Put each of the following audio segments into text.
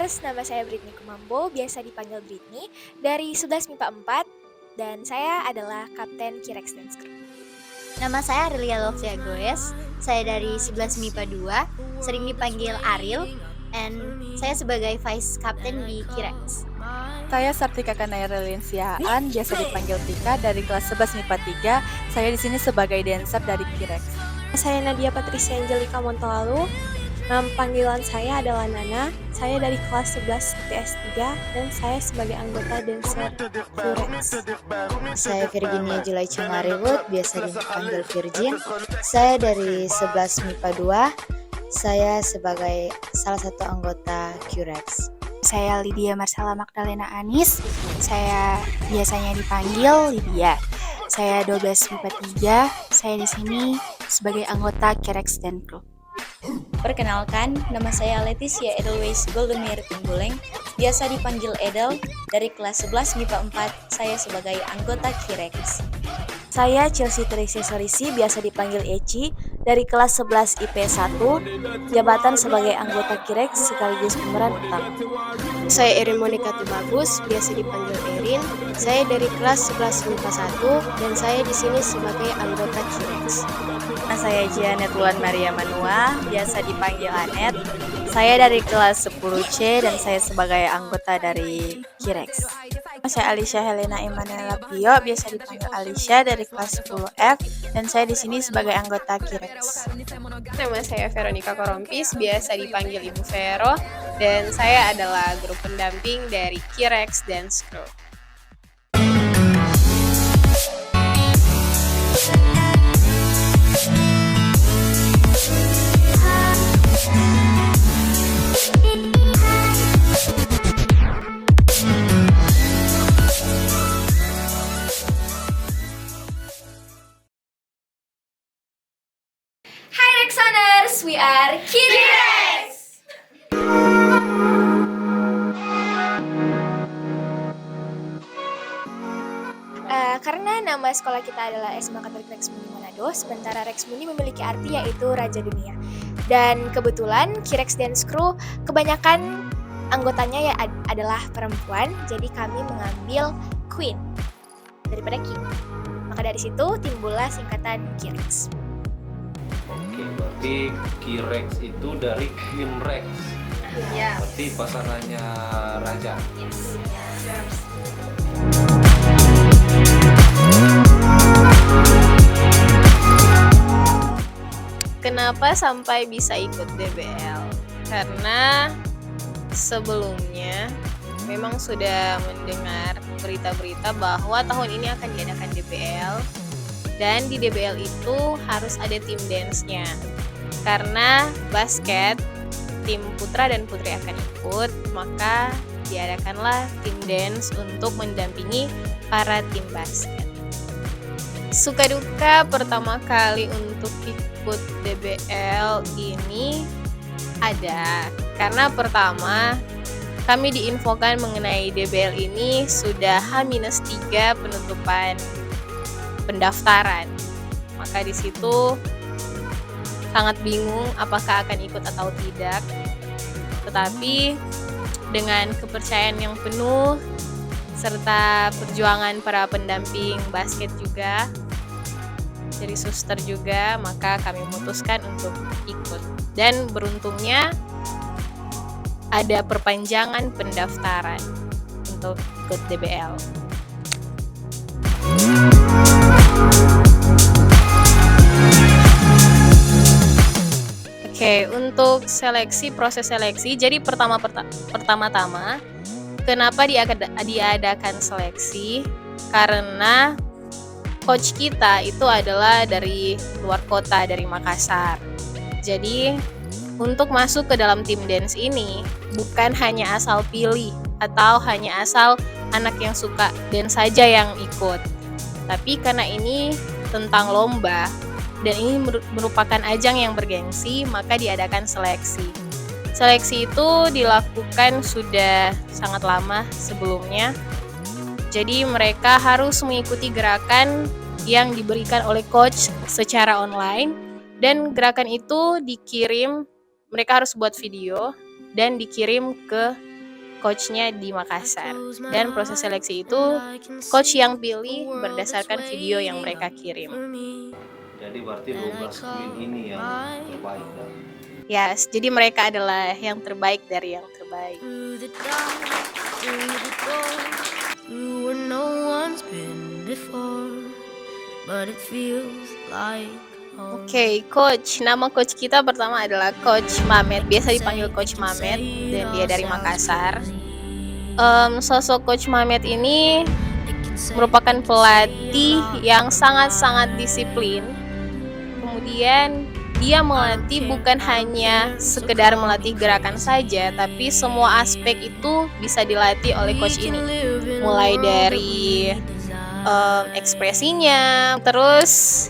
Rex, nama saya Britney Kumambo, biasa dipanggil Britney, dari 11 MIPA 4, dan saya adalah Kapten Kirex Dance Crew. Nama saya Arilia Lovia Goes, saya dari 11 MIPA 2, sering dipanggil Aril, and saya sebagai Vice Captain di Kirex. Saya Sartika Kanaya Relinsiaan, biasa dipanggil Tika dari kelas 11 MIPA 3. Saya di sini sebagai dancer dari Kirex. Saya Nadia Patricia Angelika Montolalu. Nama panggilan saya adalah Nana. Saya dari kelas 11 IPS 3 dan saya sebagai anggota dancer Kirex. Saya Virginia Julai Cengariwood, biasa dipanggil Virgin. Saya dari 11 MIPA 2, saya sebagai salah satu anggota Kirex. Saya Lydia Marcella Magdalena Anis, saya biasanya dipanggil Lydia. Saya 12 MIPA 3, saya di sini sebagai anggota Kirex Dance Crew. Perkenalkan, nama saya Leticia Edelweiss Goldenir Timbuleng, biasa dipanggil Edel, dari kelas 11 MIPA 4, saya sebagai anggota Kirex. Saya Chelsea Teresa Sorisi, biasa dipanggil Eci, dari kelas 11 IPS 1, jabatan sebagai anggota Kirex sekaligus pemeran utama. Saya Erin Monica Tubagus, biasa dipanggil Erin. Saya dari kelas 11 MIPA 1 dan saya di sini sebagai anggota Kirex. Saya Janet Wulan Maria Manua, biasa dipanggil Anet. Saya dari kelas 10C dan saya sebagai anggota dari Kirex. Saya Alicia Helena Emanuela Pio, biasa dipanggil Alicia dari kelas 10F dan saya di sini sebagai anggota Kirex. Nama saya Veronica Korompis, biasa dipanggil Ibu Vero dan saya adalah grup pendamping dari Kirex Dance Crew. Hai Rexoners, we are Kirex! Karena nama sekolah kita adalah SMA Katolik Rex Mundi Manado, sementara Rex Mundi memiliki arti yaitu Raja Dunia. Dan kebetulan Kirex Dance Crew kebanyakan anggotanya adalah perempuan, jadi kami mengambil Queen daripada King. Maka dari situ timbullah singkatan Kirex. Oke, berarti Kirex itu dari Queen Rex. Yes. Berarti pasangannya Raja. Yes. Kenapa sampai bisa ikut DBL? Karena sebelumnya memang sudah mendengar berita-berita bahwa tahun ini akan diadakan DBL dan di DBL itu harus ada tim dance-nya. Karena basket tim putra dan putri akan ikut, maka diadakanlah tim dance untuk mendampingi para tim basket. Suka duka pertama kali untuk ikut DBL ini ada karena pertama kami diinfokan mengenai DBL ini sudah H-3 penutupan pendaftaran. Maka di situ sangat bingung apakah akan ikut atau tidak. Tetapi dengan kepercayaan yang penuh serta perjuangan para pendamping basket juga dari suster juga, maka kami memutuskan untuk ikut. Dan beruntungnya ada perpanjangan pendaftaran untuk ikut DBL. Oke, untuk seleksi, proses seleksi, jadi pertama-tama kenapa diadakan seleksi? Karena coach kita itu adalah dari luar kota, dari Makassar. Jadi untuk masuk ke dalam tim dance ini bukan hanya asal pilih atau hanya asal anak yang suka dance saja yang ikut. Tapi karena ini tentang lomba dan ini merupakan ajang yang bergengsi, maka diadakan seleksi. Seleksi itu dilakukan sudah sangat lama sebelumnya. Jadi mereka harus mengikuti gerakan yang diberikan oleh coach secara online dan gerakan itu dikirim, mereka harus buat video dan dikirim ke coachnya di Makassar. Dan proses seleksi itu coach yang pilih berdasarkan video yang mereka kirim. Jadi berarti 12 queen ini yang terbaik dah. Yes, jadi mereka adalah yang terbaik dari yang terbaik. Oke, coach. Nama coach kita pertama adalah Coach Mamet. Biasa dipanggil Coach Mamet dan dia dari Makassar. Sosok Coach Mamet ini merupakan pelatih yang sangat-sangat disiplin. Kemudian dia melatih bukan hanya sekedar melatih gerakan saja, tapi semua aspek itu bisa dilatih oleh coach ini. Mulai dari ekspresinya, terus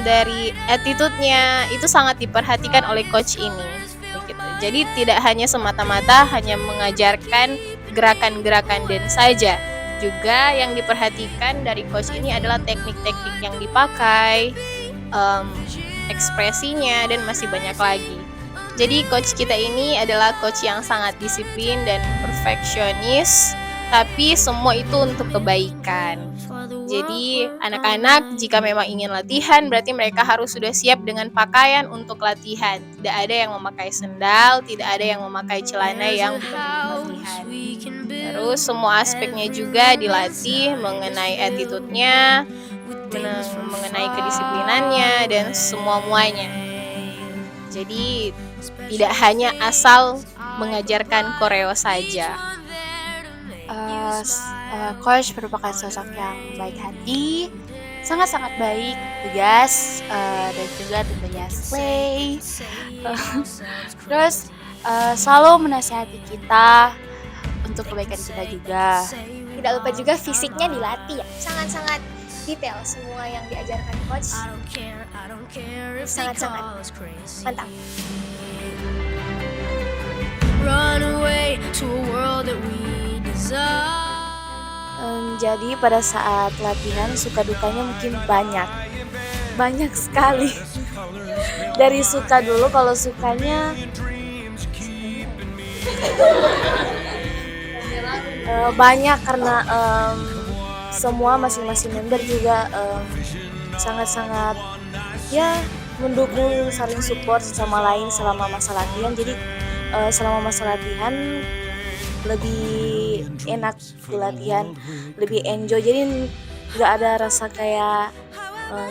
dari attitude-nya itu sangat diperhatikan oleh coach ini. Begitu. Jadi tidak hanya semata-mata hanya mengajarkan gerakan-gerakan dance saja. Juga yang diperhatikan dari coach ini adalah teknik-teknik yang dipakai, ekspresinya, dan masih banyak lagi. Jadi coach kita ini adalah coach yang sangat disiplin dan perfeksionis, tapi semua itu untuk kebaikan. Jadi anak-anak jika memang ingin latihan berarti mereka harus sudah siap dengan pakaian untuk latihan. Tidak ada yang memakai sendal, tidak ada yang memakai celana yang bukan untuk latihan. Terus semua aspeknya juga dilatih mengenai attitude-nya, mengenai kedisiplinannya dan semua-muanya. Jadi tidak hanya asal mengajarkan koreo saja. Coach merupakan sosok yang baik hati, sangat-sangat baik, tegas, dan juga tentunya slay. Terus selalu menasihati kita untuk kebaikan kita juga. Tidak lupa juga fisiknya dilatih ya. Sangat-sangat detail semua yang diajarkan coach. Sangat-sangat mantap. Jadi pada saat latihan suka dukanya mungkin banyak sekali. Dari suka dulu, kalau sukanya banyak karena semua masing-masing member juga sangat-sangat ya mendukung, saling support sama lain selama masa latihan. Jadi selama masa latihan lebih enak latihan, lebih enjoy. Jadi nggak ada rasa kayak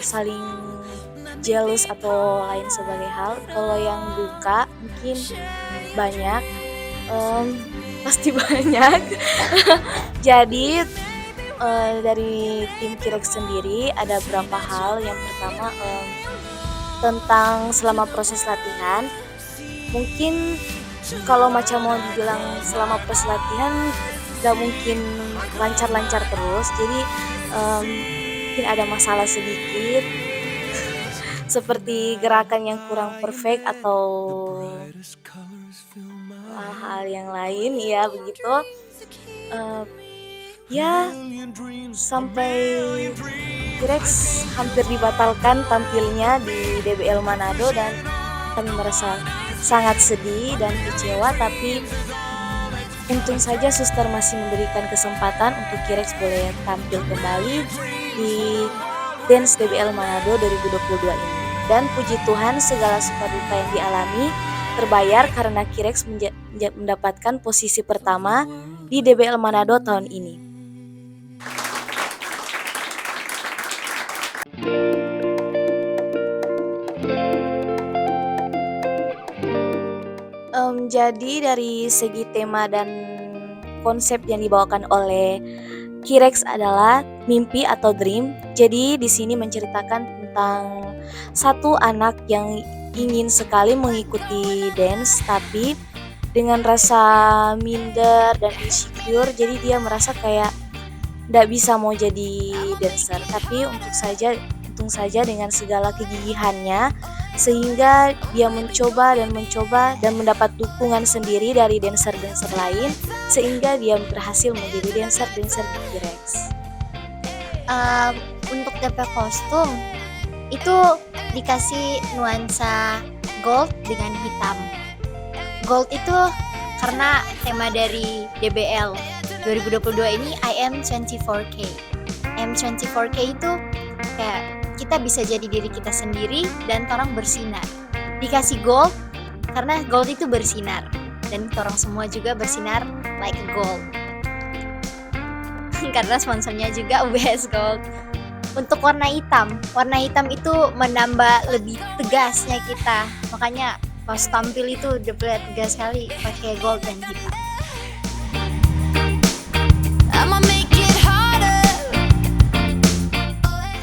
saling jealous atau lain sebagai hal. Kalau yang duka mungkin banyak, pasti banyak. Jadi dari tim Kirex sendiri ada beberapa hal. Yang pertama tentang selama proses latihan, mungkin kalau macam mau dibilang selama proses latihan gak mungkin lancar-lancar terus. Jadi mungkin ada masalah sedikit seperti gerakan yang kurang perfect atau hal yang lain ya begitu. Ya sampai Kirex hampir dibatalkan tampilnya di DBL Manado dan kami merasa sangat sedih dan kecewa, tapi untung saja suster masih memberikan kesempatan untuk Kirex boleh tampil kembali di Dance DBL Manado 2022 ini. Dan puji Tuhan segala suka duka yang dialami terbayar karena Kirex mendapatkan posisi pertama di DBL Manado tahun ini. Jadi dari segi tema dan konsep yang dibawakan oleh Kirex adalah mimpi atau dream. Jadi di sini menceritakan tentang satu anak yang ingin sekali mengikuti dance, tapi dengan rasa minder dan insecure, jadi dia merasa kayak tidak bisa mau jadi dancer. Tapi untung saja dengan segala kegigihannya, sehingga dia mencoba dan mendapat dukungan sendiri dari dancer-dancer lain, sehingga dia berhasil menjadi dancer di Kirex. Untuk DP kostum itu dikasih nuansa gold dengan hitam. Gold itu karena tema dari DBL 2022 ini I am 24K. I am 24K itu kayak kita bisa jadi diri kita sendiri dan orang bersinar. Dikasih gold karena gold itu bersinar dan orang semua juga bersinar like a gold. Karena sponsornya juga UBS Gold. Untuk warna hitam itu menambah lebih tegasnya kita. Makanya pas tampil itu udah tegas sekali pakai gold dan hitam.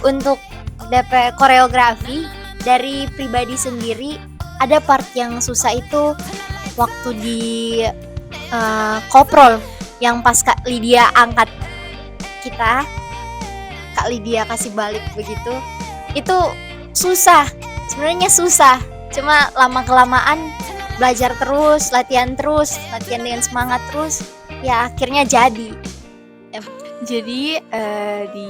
Untuk DP koreografi dari pribadi sendiri, ada part yang susah itu waktu di koprol yang pas Kak Lydia angkat kita, Kak Lydia kasih balik begitu, itu susah, sebenarnya susah, cuma lama-kelamaan belajar terus, latihan dengan semangat terus, ya akhirnya jadi. Jadi di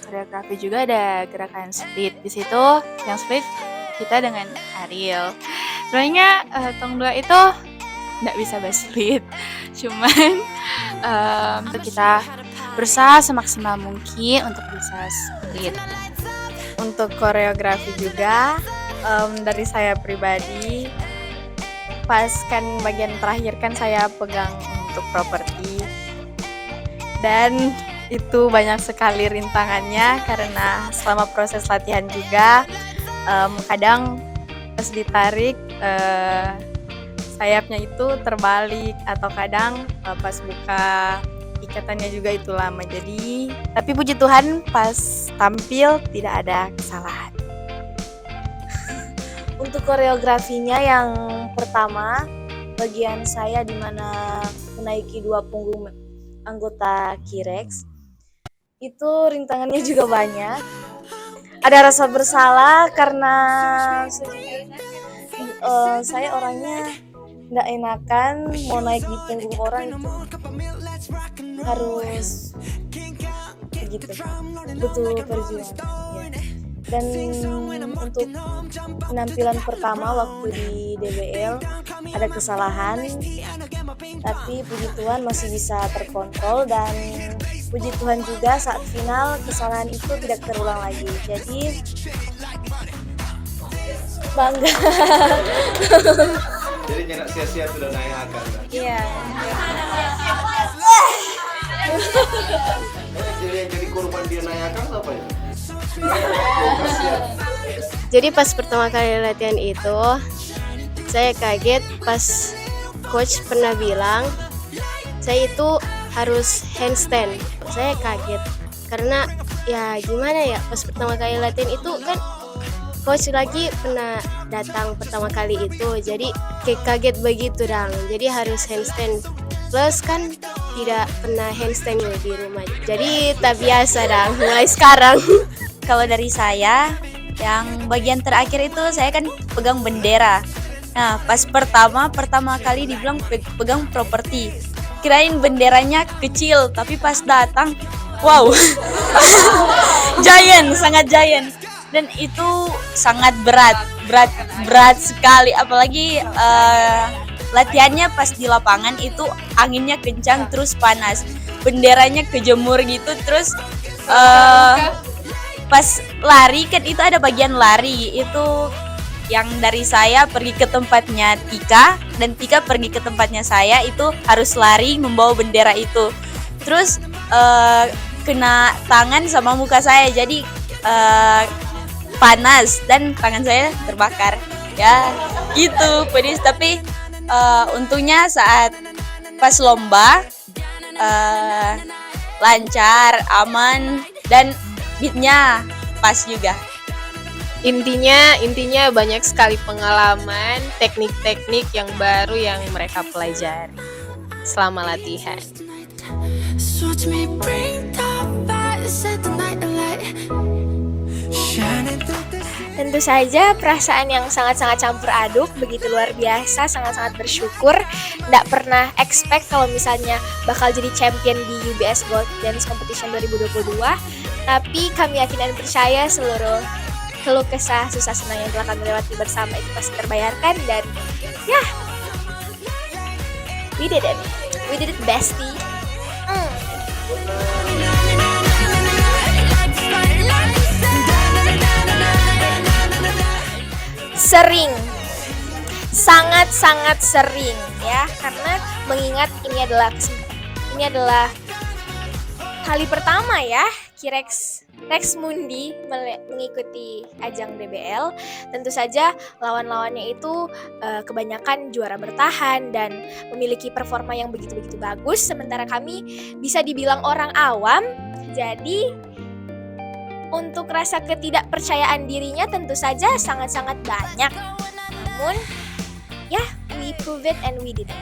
koreografi juga ada gerakan split. Di situ yang split kita dengan Ariel. Sebenarnya tong dua itu nggak bisa split, cuman kita berusaha semaksimal mungkin untuk bisa split. Untuk koreografi juga dari saya pribadi, pas kan bagian terakhir kan saya pegang untuk properti, dan itu banyak sekali rintangannya karena selama proses latihan juga kadang pas ditarik sayapnya itu terbalik, atau kadang pas buka ikatannya juga itu lama. Jadi tapi puji Tuhan pas tampil tidak ada kesalahan. Untuk koreografinya yang pertama, bagian saya di mana menaiki 2 punggung anggota Kirex, itu rintangannya juga banyak. Ada rasa bersalah karena saya orangnya nggak enakan mau naik di punggung orang, itu harus begitu, butuh perjuangan ya. Dan untuk penampilan pertama waktu di DBL ada kesalahan, tapi puji Tuhan masih bisa terkontrol, dan puji Tuhan juga saat final kesalahan itu tidak terulang lagi. Jadi bangga. Jadi jangan sia-sia sudah naik akar. Iya. Jadi korban dia naik akar apa ya? Jadi pas pertama kali latihan itu, saya kaget pas coach pernah bilang saya itu harus handstand. Saya kaget karena ya gimana ya, pas pertama kali latihan itu kan coach lagi pernah datang pertama kali itu, jadi kayak kaget begitu dong. Jadi harus handstand, plus kan tidak pernah handstand di rumah, jadi tak biasa dong mulai sekarang. Kalau dari saya, yang bagian terakhir itu saya kan pegang bendera. Nah, pas pertama kali dibilang pegang properti, kirain benderanya kecil, tapi pas datang, wow, giant, sangat giant. Dan itu sangat berat sekali, apalagi latihannya pas di lapangan itu anginnya kencang terus panas, benderanya kejemur gitu, terus pas lari kan itu ada bagian lari itu yang dari saya pergi ke tempatnya Tika, dan Tika pergi ke tempatnya saya, itu harus lari membawa bendera itu, terus kena tangan sama muka saya, jadi panas dan tangan saya terbakar ya gitu, pedis. Tapi untungnya saat pas lomba lancar, aman, dan beatnya pas juga. Intinya banyak sekali pengalaman, teknik-teknik yang baru yang mereka pelajari selama latihan. Tentu saja perasaan yang sangat-sangat campur aduk, begitu luar biasa, sangat-sangat bersyukur. Nggak pernah expect kalau misalnya bakal jadi champion di UBS Gold Dance Competition 2022. Tapi kami yakin dan percaya seluruh keluh kesah, susah senang yang telah kami lewati bersama itu pasti terbayarkan. Dan ya We did it. We did it, bestie. Sering, sangat sering ya, karena mengingat ini adalah kali pertama ya Kirex Rex Mundi mengikuti ajang DBL. Tentu saja lawan-lawannya itu kebanyakan juara bertahan dan memiliki performa yang begitu-begitu bagus, sementara kami bisa dibilang orang awam. Jadi untuk rasa ketidakpercayaan dirinya tentu saja sangat-sangat banyak. Namun ya, we prove it and we did it.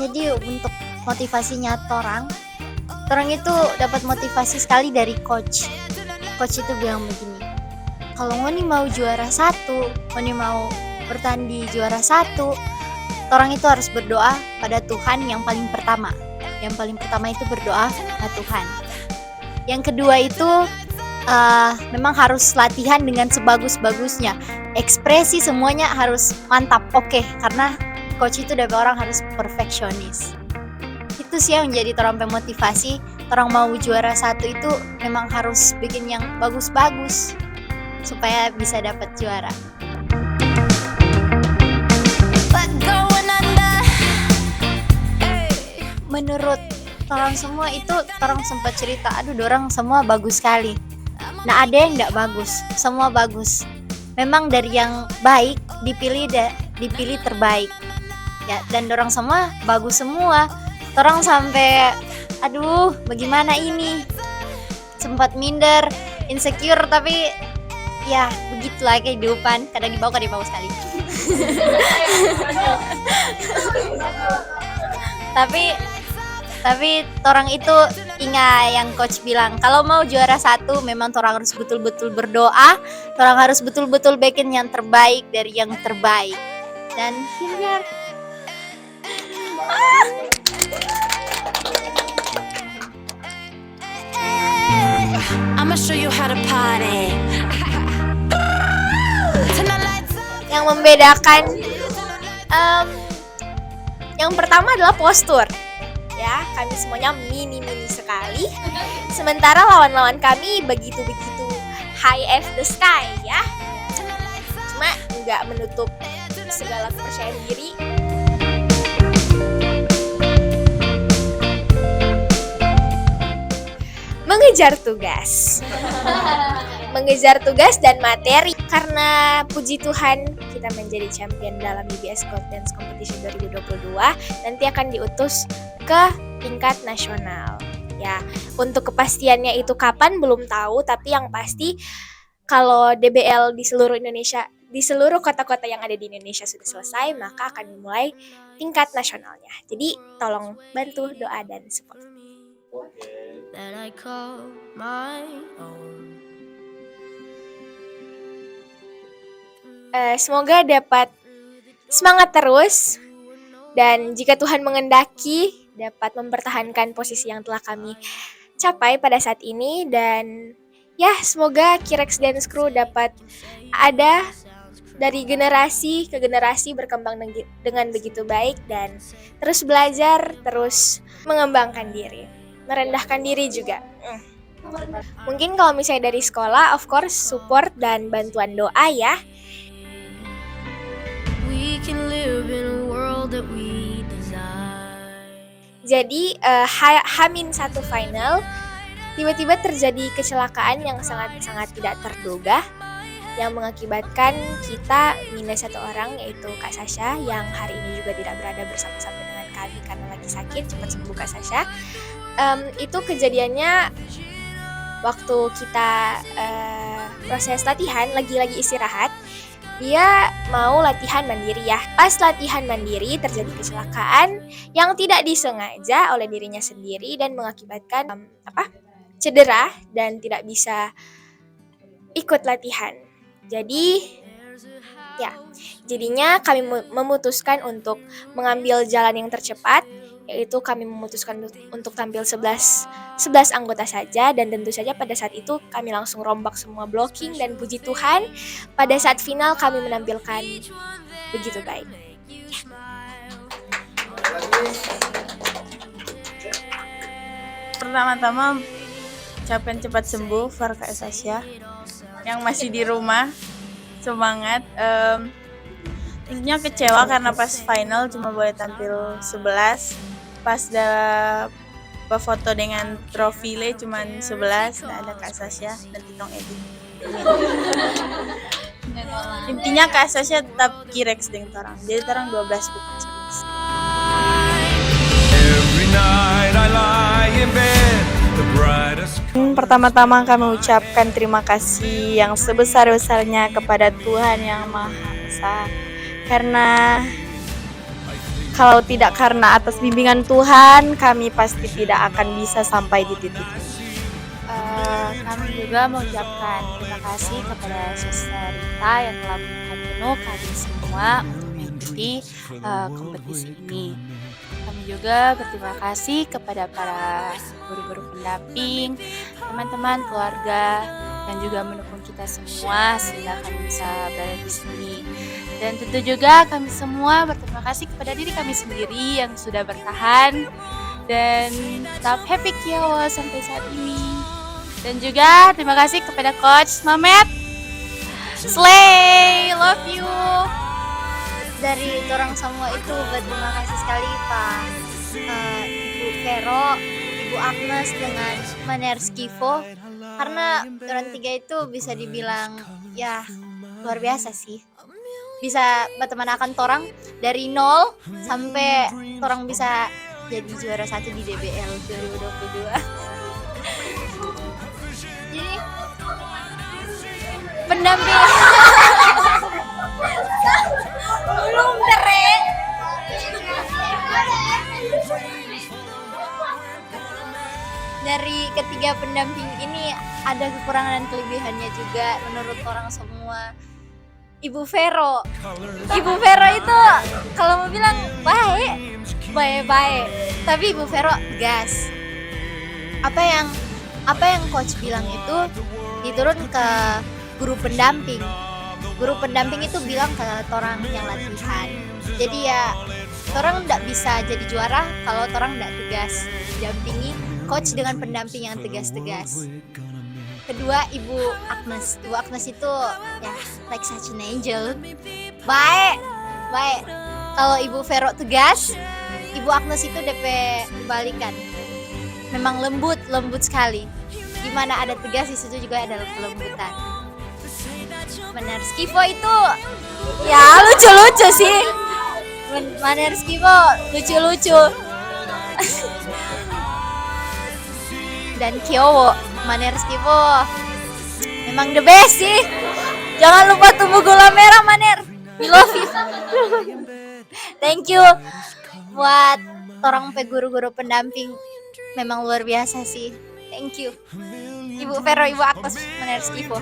Jadi untuk motivasinya Torang itu dapat motivasi sekali dari coach. Coach itu bilang begini, kalau Ngoni mau juara 1, Ngoni mau bertahan di juara 1, Torang itu harus berdoa pada Tuhan yang paling pertama. Yang paling pertama itu berdoa pada Tuhan. Yang kedua itu memang harus latihan dengan sebagus-bagusnya. Ekspresi semuanya harus mantap, oke, karena coach itu dari orang harus perfeksionis. Itu sih yang menjadi orang motivasi. Orang mau juara 1 itu memang harus bikin yang bagus-bagus supaya bisa dapat juara. Menurut orang semua itu, orang sempat cerita, aduh orang semua bagus sekali. Nah, ada yang enggak bagus, semua bagus. Memang dari yang baik dipilih terbaik. Ya, dan dorang semua bagus semua. Dorang sampai aduh bagaimana ini, sempat minder, insecure, tapi ya begitulah kehidupan, kadang di bawah sekali. tapi orang itu ingat yang coach bilang, kalau mau juara 1 memang orang harus betul-betul berdoa, orang harus betul-betul bikin yang terbaik dari yang terbaik. Dan here we are. I'ma show you how to party. Yang membedakan yang pertama adalah postur. Ya, kami semuanya mini sekali. Sementara lawan-lawan kami begitu-begitu high as the sky ya. Cuma nggak menutup segala kepercayaan diri. Mengejar tugas dan materi. Karena puji Tuhan kita menjadi champion dalam UBS Gold Dance Competition 2022, nanti akan diutus ke tingkat nasional. Ya, untuk kepastiannya itu kapan belum tahu, tapi yang pasti kalau DBL di seluruh Indonesia, di seluruh kota-kota yang ada di Indonesia sudah selesai, maka akan dimulai tingkat nasionalnya. Jadi tolong bantu doa dan support. That I call my own. Semoga dapat semangat terus, dan jika Tuhan mengendaki dapat mempertahankan posisi yang telah kami capai pada saat ini. Dan ya, semoga Kirex Dance Crew dapat ada dari generasi ke generasi, berkembang dengan begitu baik dan terus belajar, terus mengembangkan diri, merendahkan diri juga. Mungkin kalau misalnya dari sekolah, of course support dan bantuan doa ya. We can live in a world that we desire. Jadi H-1 final tiba-tiba terjadi kecelakaan yang sangat-sangat tidak terduga, yang mengakibatkan kita minus 1 orang, yaitu Kak Sasha, yang hari ini juga tidak berada bersama-sama dengan kami karena lagi sakit. Cepat sembuh Kak Sasha. Itu kejadiannya waktu kita proses latihan, lagi istirahat. Dia mau latihan mandiri ya. Pas latihan mandiri terjadi kecelakaan yang tidak disengaja oleh dirinya sendiri dan mengakibatkan cedera dan tidak bisa ikut latihan. Jadi ya, jadinya kami memutuskan untuk mengambil jalan yang tercepat, yaitu kami memutuskan untuk tampil 11 anggota saja, dan tentu saja pada saat itu kami langsung rombak semua blocking, dan puji Tuhan pada saat final kami menampilkan begitu baik. Pertama-tama ucapkan cepat sembuh Farka Sasha yang masih di rumah, semangat. Intinya kecewa karena pas final cuma boleh tampil 11, pas foto dengan trofile cuma 11, nggak ada Kak Sasha dan Titong Edi. Intinya Kak Sasha tetap Kirex dengan orang, jadi orang 12 bukan 11. Pertama-tama kami ucapkan terima kasih yang sebesar-besarnya kepada Tuhan Yang Maha Esa. Karena kalau tidak karena atas bimbingan Tuhan, kami pasti tidak akan bisa sampai di titik ini. Kami juga mengucapkan terima kasih kepada Suster Rita yang telah memberikan penuh kami semua untuk mengikuti kompetisi ini. Kami juga berterima kasih kepada para guru-guru pendamping, teman-teman, keluarga, yang juga mendukung kita semua sehingga kami bisa berada di sini. Dan tentu juga kami semua berterima kasih kepada diri kami sendiri yang sudah bertahan dan tetap happy Kiowo sampai saat ini. Dan juga terima kasih kepada Coach Mamet. Slay, love you. Dari orang semua itu berterima kasih sekali Pak Ibu Vero, Ibu Agnes dengan Manerskivo, karena orang tiga itu bisa dibilang ya luar biasa sih. Bisa berteman akan torang dari nol sampai torang bisa jadi juara 1 di DBL 2022. Jadi pendamping belum keren. Dari ketiga pendamping ini ada kekurangan dan kelebihannya juga menurut orang semua. Ibu Vero itu kalau mau bilang baik, tapi Ibu Vero gas. Apa yang coach bilang itu diturun ke guru pendamping. Guru pendamping itu bilang ke orang yang latihan. Jadi ya orang nggak bisa jadi juara kalau orang nggak tegas dampingi coach dengan pendamping yang tegas-tegas. Kedua, Ibu Agnes itu ya like such an angel, baik. Kalau Ibu Vero tegas, Ibu Agnes itu DP balikan, memang lembut sekali. Dimana ada tegas di situ juga ada kelembutan. Manerskivo itu ya lucu-lucu sih. Manerskivo lucu-lucu. Dan Kiowo Manerskivo memang the best sih. Jangan lupa tumbuh gula merah Maner. We love you. Thank you buat orang guru-guru pendamping, memang luar biasa sih. Thank you Ibu Vero, Ibu Agnes, Manerskivo.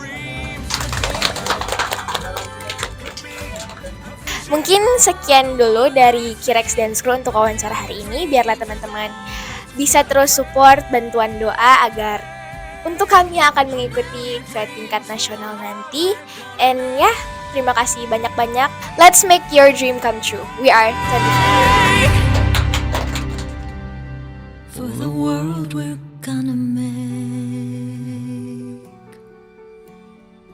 Mungkin sekian dulu dari Kirex Dance Crew untuk wawancara hari ini. Biarlah teman-teman bisa terus support bantuan doa agar untuk kami yang akan mengikuti ke tingkat nasional nanti. And ya, terima kasih banyak-banyak. Let's make your dream come true. We are 24. For the world we're gonna make.